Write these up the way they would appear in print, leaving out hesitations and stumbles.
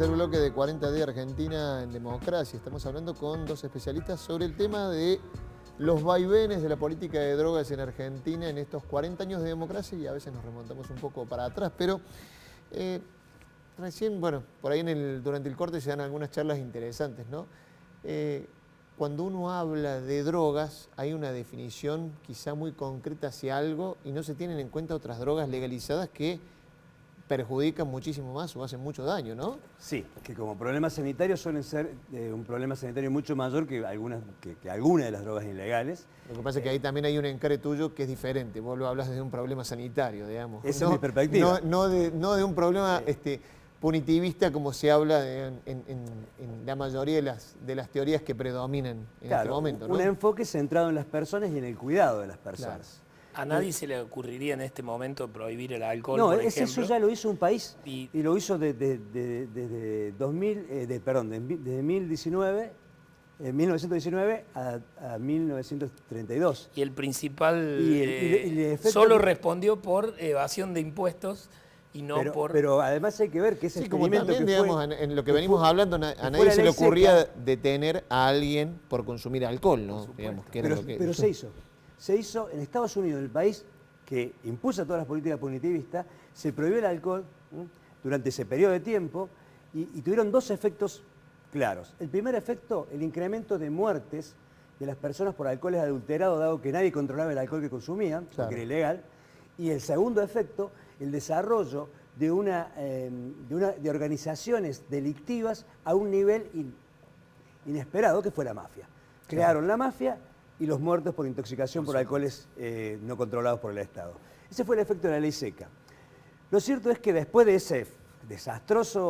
tercer bloque de 40 días Argentina en democracia. Estamos hablando con dos especialistas sobre el tema de los vaivenes de la política de drogas en Argentina en estos 40 años de democracia, y a veces nos remontamos un poco para atrás, pero recién, bueno, por ahí durante el corte se dan algunas charlas interesantes, ¿no? Cuando uno habla de drogas, hay una definición quizá muy concreta hacia algo y no se tienen en cuenta otras drogas legalizadas que perjudican muchísimo más o hacen mucho daño, ¿no? Sí, que como problema sanitario suelen ser un problema sanitario mucho mayor que algunas de las drogas ilegales. Lo que pasa es que ahí también hay un encare tuyo que es diferente. Vos lo hablas desde un problema sanitario, digamos. Esa es mi perspectiva. No de un problema punitivista como se habla en la mayoría de las teorías que predominan en este momento, ¿no? Un enfoque centrado en las personas y en el cuidado de las personas. Claro. A nadie se le ocurriría en este momento prohibir el alcohol, No, por ejemplo. eso ya lo hizo un país y lo hizo desde 1919 a 1932. Y el principal el efecto solo respondió por evasión de impuestos y no Pero además hay que ver que ese experimento también, que digamos, fue, en lo que venimos hablando, a nadie se le ocurría detener a alguien por consumir alcohol, ¿no? Digamos, pero se hizo. Se hizo en Estados Unidos, el país que impulsa todas las políticas punitivistas, se prohibió el alcohol durante ese periodo de tiempo y tuvieron dos efectos claros. El primer efecto, el incremento de muertes de las personas por alcoholes adulterados, dado que nadie controlaba el alcohol que consumían, porque era ilegal. Y el segundo efecto, el desarrollo de organizaciones delictivas a un nivel inesperado, que fue la mafia. Crearon la mafia y los muertos por intoxicación por alcoholes no controlados por el Estado. Ese fue el efecto de la ley seca. Lo cierto es que después de esa desastrosa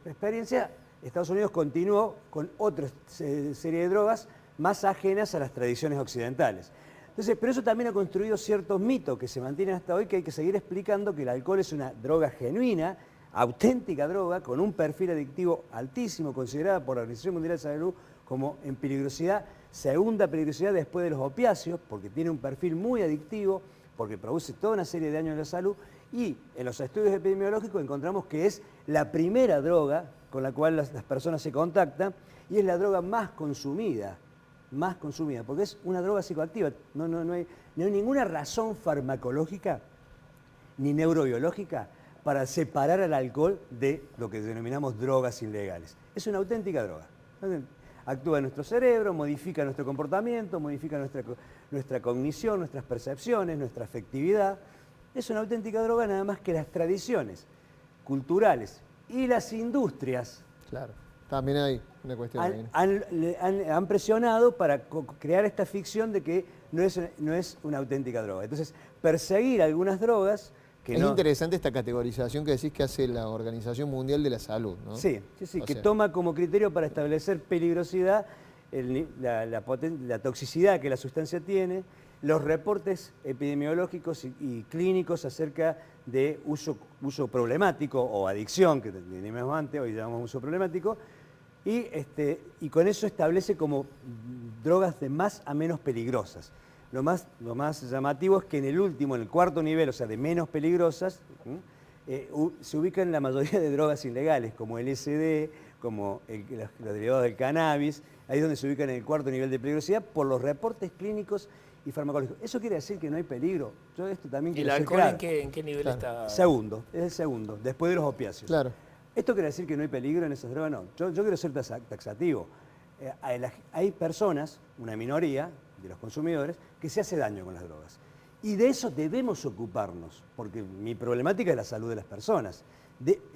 experiencia, Estados Unidos continuó con otra serie de drogas más ajenas a las tradiciones occidentales. Entonces, pero eso también ha construido ciertos mitos que se mantienen hasta hoy, que hay que seguir explicando que el alcohol es una droga genuina, auténtica droga, con un perfil adictivo altísimo, considerada por la Organización Mundial de la Salud como en peligrosidad, segunda peligrosidad después de los opiáceos, porque tiene un perfil muy adictivo, porque produce toda una serie de daños en la salud, y en los estudios epidemiológicos encontramos que es la primera droga con la cual las personas se contactan, y es la droga más consumida, porque es una droga psicoactiva. No hay ninguna razón farmacológica ni neurobiológica para separar al alcohol de lo que denominamos drogas ilegales. Es una auténtica droga. Actúa en nuestro cerebro, modifica nuestro comportamiento, modifica nuestra cognición, nuestras percepciones, nuestra afectividad. Es una auténtica droga, nada más que las tradiciones culturales y las industrias. Claro, también hay una cuestión han presionado para crear esta ficción de que no es una auténtica droga. Entonces, perseguir algunas drogas... Es interesante esta categorización que decís que hace la Organización Mundial de la Salud, ¿no? Sí, que toma como criterio para establecer peligrosidad la toxicidad que la sustancia tiene, los reportes epidemiológicos y clínicos acerca de uso problemático o adicción, que teníamos antes, hoy llamamos uso problemático, y con eso establece como drogas de más a menos peligrosas. Lo más llamativo es que en el cuarto nivel, o sea, de menos peligrosas, se ubican la mayoría de drogas ilegales, como el LSD, como los derivados del cannabis. Ahí es donde se ubican en el cuarto nivel de peligrosidad por los reportes clínicos y farmacológicos. ¿Eso quiere decir que no hay peligro? Yo esto también quiero ser claro. ¿El alcohol en qué nivel está? Segundo, es el segundo, después de los opiáceos. Claro. ¿Esto quiere decir que no hay peligro en esas drogas? No, yo quiero ser taxativo. Hay personas, una minoría de los consumidores, que se hace daño con las drogas. Y de eso debemos ocuparnos, porque mi problemática es la salud de las personas.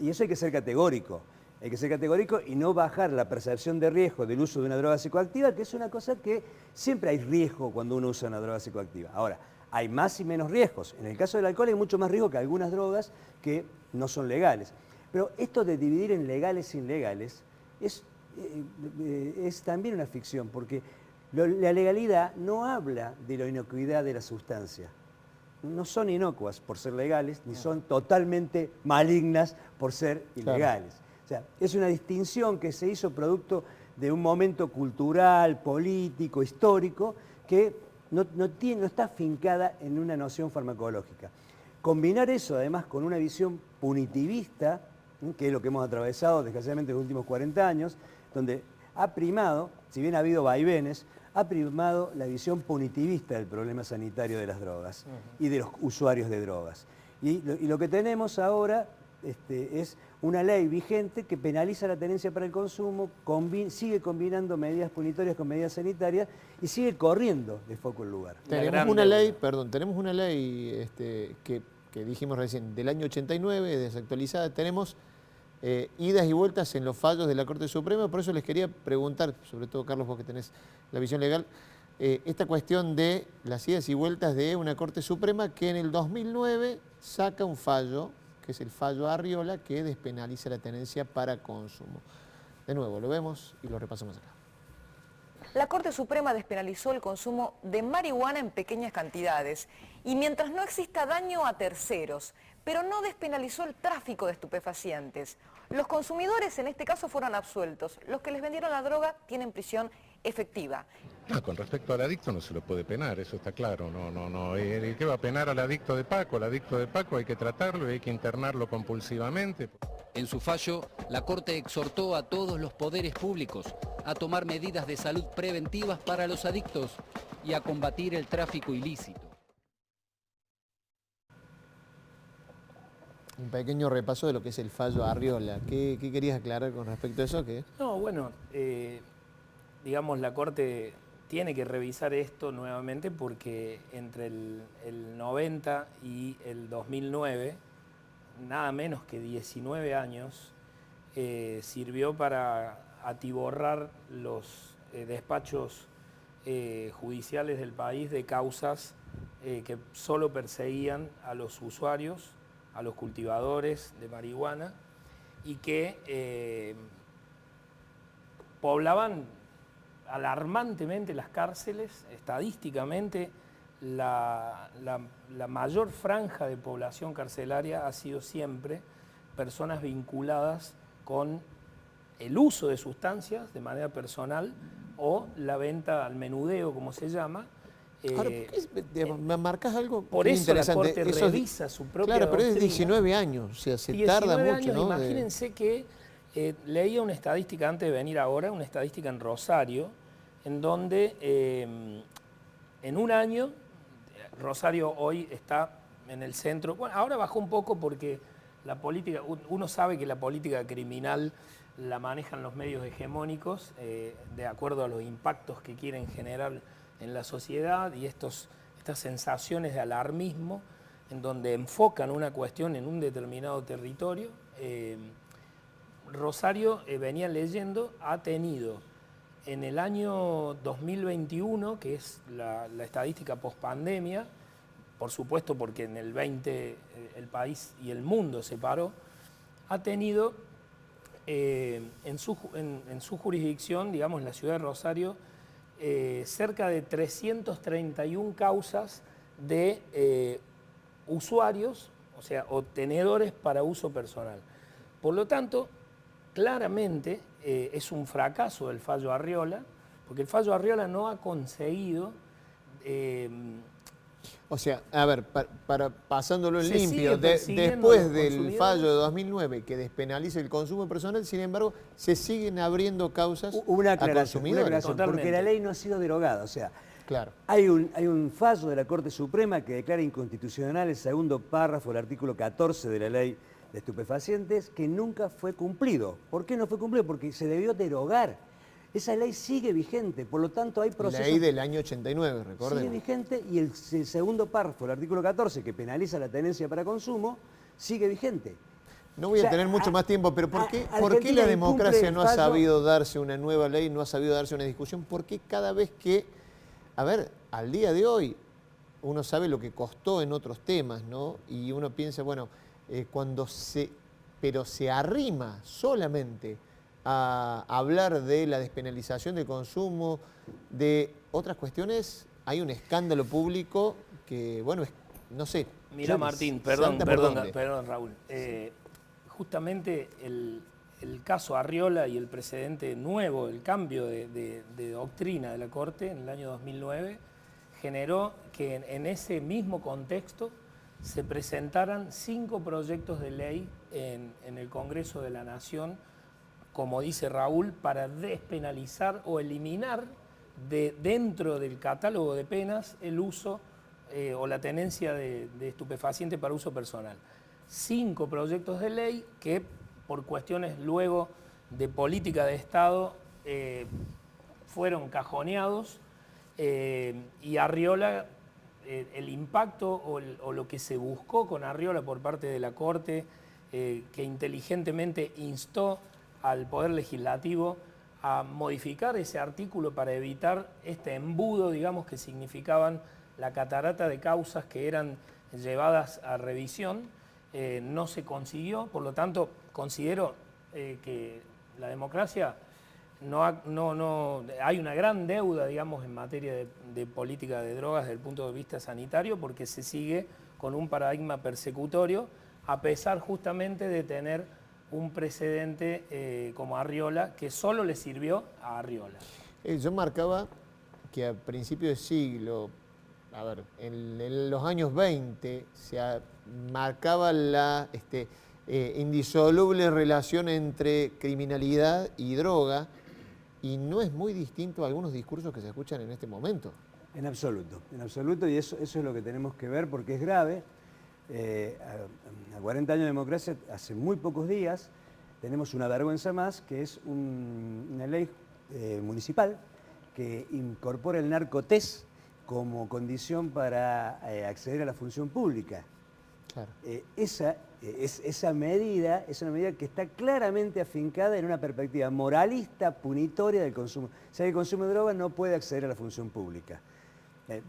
Y eso hay que ser categórico. Hay que ser categórico y no bajar la percepción de riesgo del uso de una droga psicoactiva, que es una cosa que siempre hay riesgo cuando uno usa una droga psicoactiva. Ahora, hay más y menos riesgos. En el caso del alcohol hay mucho más riesgo que algunas drogas que no son legales. Pero esto de dividir en legales e ilegales es también una ficción, porque la legalidad no habla de la inocuidad de la sustancia. No son inocuas por ser legales, ni son totalmente malignas por ser ilegales. Claro. O sea, es una distinción que se hizo producto de un momento cultural, político, histórico, que no está afincada en una noción farmacológica. Combinar eso, además, con una visión punitivista, que es lo que hemos atravesado desgraciadamente en los últimos 40 años, donde ha primado, si bien ha habido vaivenes, ha primado la visión punitivista del problema sanitario de las drogas y de los usuarios de drogas. Y lo que tenemos ahora es una ley vigente que penaliza la tenencia para el consumo, sigue combinando medidas punitorias con medidas sanitarias y sigue corriendo de foco el lugar. Tenemos una ley, que dijimos recién, del año 89, desactualizada. Tenemos idas y vueltas en los fallos de la Corte Suprema, por eso les quería preguntar, sobre todo Carlos, vos que tenés la visión legal, esta cuestión de las idas y vueltas de una Corte Suprema que en el 2009 saca un fallo, que es el fallo Arriola, que despenaliza la tenencia para consumo. De nuevo, lo vemos y lo repasamos acá. La Corte Suprema despenalizó el consumo de marihuana en pequeñas cantidades y mientras no exista daño a terceros, pero no despenalizó el tráfico de estupefacientes. Los consumidores en este caso fueron absueltos. Los que les vendieron la droga tienen prisión efectiva. No, con respecto al adicto no se lo puede penar, eso está claro. No. ¿Qué va a penar al adicto de Paco? Al adicto de Paco hay que tratarlo y hay que internarlo compulsivamente. En su fallo, la Corte exhortó a todos los poderes públicos a tomar medidas de salud preventivas para los adictos y a combatir el tráfico ilícito. Un pequeño repaso de lo que es el fallo Arriola. ¿Qué querías aclarar con respecto a eso? No, bueno, digamos, la Corte tiene que revisar esto nuevamente porque entre el 90 y el 2009, nada menos que 19 años, sirvió para atiborrar los despachos judiciales del país de causas que solo perseguían a los usuarios, a los cultivadores de marihuana y que poblaban alarmantemente las cárceles. Estadísticamente la mayor franja de población carcelaria ha sido siempre personas vinculadas con el uso de sustancias de manera personal o la venta al menudeo, como se llama. Ahora, ¿me marcas algo? Por eso la Corte Eso revisa su propia Claro, pero es doctrina. 19 años, o sea, se 19 tarda mucho, años, ¿no? Imagínense que leía una estadística antes de venir ahora, una estadística en Rosario, en donde en un año, Rosario hoy está en el centro, bueno, ahora bajó un poco porque la política, uno sabe que la política criminal la manejan los medios hegemónicos de acuerdo a los impactos que quieren generar en la sociedad y estas sensaciones de alarmismo en donde enfocan una cuestión en un determinado territorio. Rosario, venía leyendo, ha tenido en el año 2021, que es la estadística pospandemia, por supuesto porque en el 20 el país y el mundo se paró, ha tenido en su jurisdicción, digamos en la ciudad de Rosario, cerca de 331 causas de usuarios, o sea, obtenedores para uso personal. Por lo tanto, claramente es un fracaso el fallo Arriola, porque el fallo Arriola no ha conseguido... O sea, a ver, pasándolo en Se limpio, sigue persiguiendo a después los del consumidores. fallo de 2009 que despenaliza el consumo personal, sin embargo, se siguen abriendo causas Una a aclaración, consumidores. porque Totalmente. la ley no ha sido derogada. O sea, Claro. hay un fallo de la Corte Suprema que declara inconstitucional el segundo párrafo del artículo 14 de la ley de estupefacientes que nunca fue cumplido. ¿Por qué no fue cumplido? Porque se debió derogar. Esa ley sigue vigente, por lo tanto hay procesos... Ley del año 89, recordemos. Sigue vigente y el segundo párrafo del artículo 14 que penaliza la tenencia para consumo sigue vigente. No voy O sea, a tener mucho más tiempo, pero ¿por qué Argentina la democracia incumple no ha el fallo? sabido darse una nueva ley, no ha sabido darse una discusión? ¿Por qué cada vez que, a ver, al día de hoy, uno sabe lo que costó en otros temas, ¿no? Y uno piensa, bueno, pero se arrima solamente a hablar de la despenalización del consumo, de otras cuestiones, hay un escándalo público que, bueno, no sé. Mira, Martín, perdón, Raúl. Justamente el caso Arriola y el precedente nuevo, el cambio de doctrina de la Corte en el año 2009, generó que en ese mismo contexto se presentaran 5 proyectos de ley en el Congreso de la Nación, como dice Raúl, para despenalizar o eliminar dentro del catálogo de penas el uso o la tenencia de estupefaciente para uso personal. 5 proyectos de ley que por cuestiones luego de política de Estado fueron cajoneados y Arriola, el impacto o lo que se buscó con Arriola por parte de la Corte, que inteligentemente instó al Poder Legislativo a modificar ese artículo para evitar este embudo, digamos, que significaban la catarata de causas que eran llevadas a revisión, no se consiguió. Por lo tanto, considero que la democracia hay una gran deuda, digamos, en materia de política de drogas desde el punto de vista sanitario, porque se sigue con un paradigma persecutorio, a pesar justamente de tener un precedente como Arriola, que solo le sirvió a Arriola. Yo marcaba que a principios de siglo, en los años 20, marcaba la indisoluble relación entre criminalidad y droga, y no es muy distinto a algunos discursos que se escuchan en este momento. En absoluto, y eso es lo que tenemos que ver porque es grave. A 40 años de democracia, hace muy pocos días, tenemos una vergüenza más, que es una ley municipal que incorpora el narcotés como condición para acceder a la función pública. Claro. Esa medida es una medida que está claramente afincada en una perspectiva moralista, punitoria del consumo. O sea, el consumo de drogas no puede acceder a la función pública.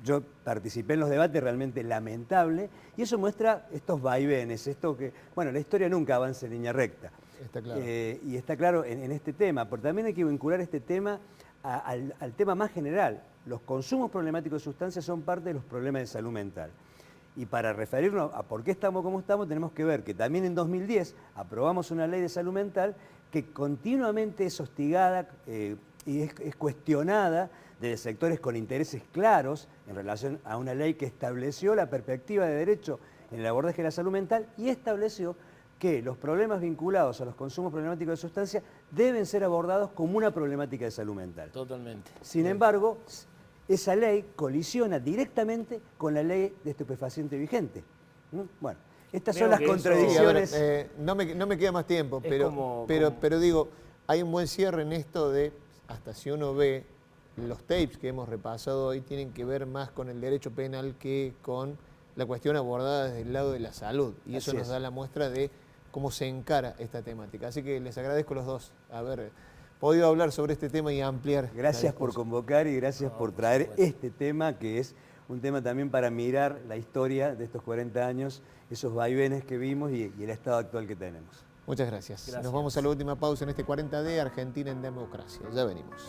Yo participé en los debates, realmente lamentable, y eso muestra estos vaivenes, esto que, bueno, la historia nunca avanza en línea recta. Está claro. Y está claro en este tema, porque también hay que vincular este tema al tema más general. Los consumos problemáticos de sustancias son parte de los problemas de salud mental. Y para referirnos a por qué estamos como estamos, tenemos que ver que también en 2010 aprobamos una ley de salud mental que continuamente es hostigada y es cuestionada de sectores con intereses claros en relación a una ley que estableció la perspectiva de derecho en el abordaje de la salud mental y estableció que los problemas vinculados a los consumos problemáticos de sustancias deben ser abordados como una problemática de salud mental. Totalmente. Sin embargo, esa ley colisiona directamente con la ley de estupefaciente vigente. Bueno, estas son las contradicciones. Sí, no me queda más tiempo, pero digo, hay un buen cierre en esto de, hasta si uno ve, los tapes que hemos repasado hoy tienen que ver más con el derecho penal que con la cuestión abordada desde el lado de la salud. Y eso nos da la muestra de cómo se encara esta temática. Así que les agradezco a los dos haber podido hablar sobre este tema y ampliar. Gracias por convocar y gracias por traer este tema, que es un tema también para mirar la historia de estos 40 años, esos vaivenes que vimos y el estado actual que tenemos. Muchas gracias. Nos vamos a la última pausa en este 40 de Argentina en Democracia. Ya venimos.